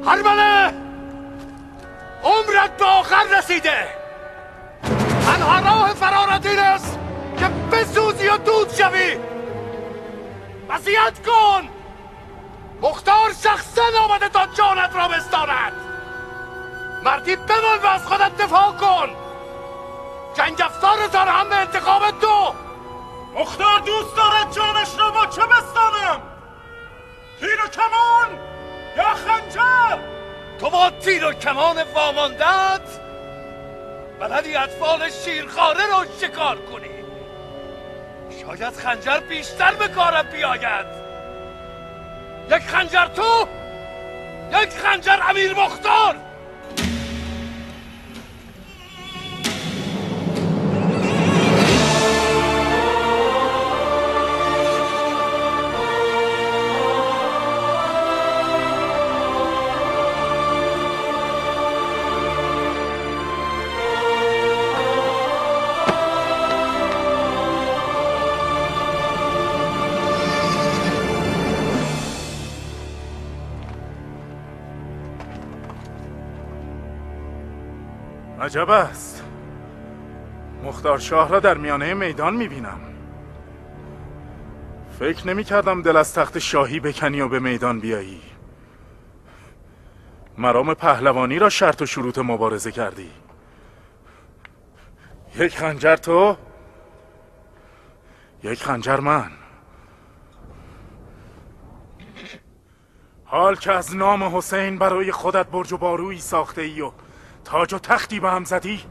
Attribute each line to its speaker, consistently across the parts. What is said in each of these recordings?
Speaker 1: هرمله عمرت به آخر رسیده. تنها راه فرارت این است که بسوزی و دود شوی. وصیت کن. مختار شخصا آمده تا جانت را بستاند. مردی بمان و از خودت دفاع کن. جنگ افزارتان هم به انتخاب تو.
Speaker 2: مختار دوست دارد جانش را با چه بستانم؟ تیر و کمان یا خنجر؟
Speaker 1: تو با تیر و کمان واماندت بلدی اطفال شیرخواره را شکار کنی. شاید خنجر بیشتر به کارت بیاید. یک خنجر تو، یک خنجر امیر مختار.
Speaker 3: عجب است. مختار شاه را در میانه میدان میبینم. فکر نمی کردم دل از تخت شاهی بکنی و به میدان بیایی. مرام پهلوانی را شرط و شروط مبارزه کردی. یک خنجر تو، یک خنجر من. حال که از نام حسین برای خودت برج و بارویی ساخته ای و تاج و تختی به هم زدی،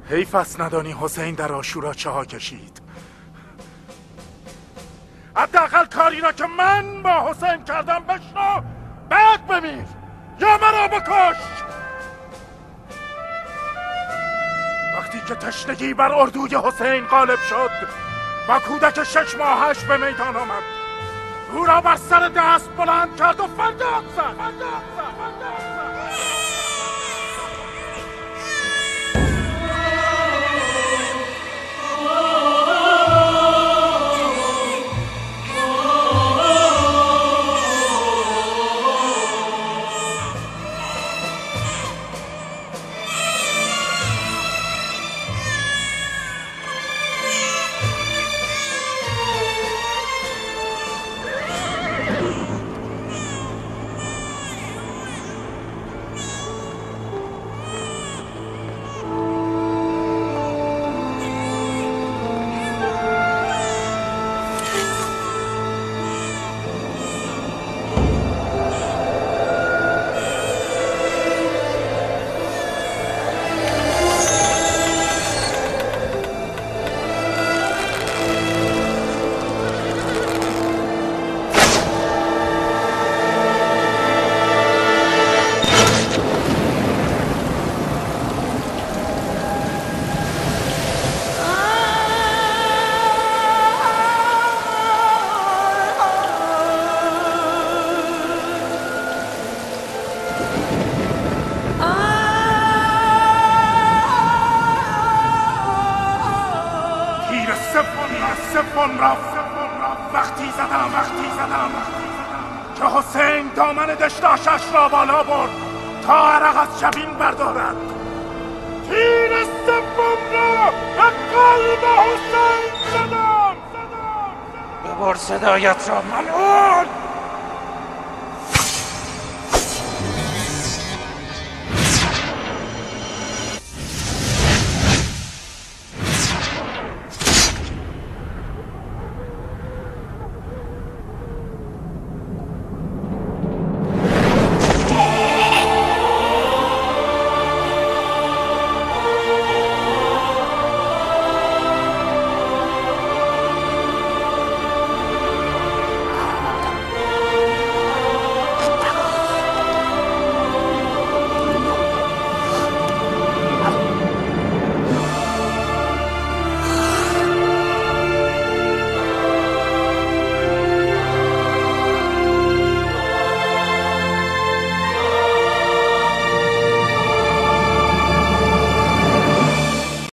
Speaker 3: حیف است ندانی حسین در عاشورا چه ها کشید. حداقل کاری را که من با حسین کردم بشنو، بعد بمیر یا مرا بکش. وقتی که تشنگی بر اردوی حسین غالب شد و کودک 6 ماهش به میدان آمد، او را بر سر دست بلند کرد و فریاد زد. وقتی زدم که حسین دامن دشتاشش را بالا برد تا عرق از جبین بردارد. تیر سوم را به قلب حسین زدم.
Speaker 2: ببر صدایت را ملعون.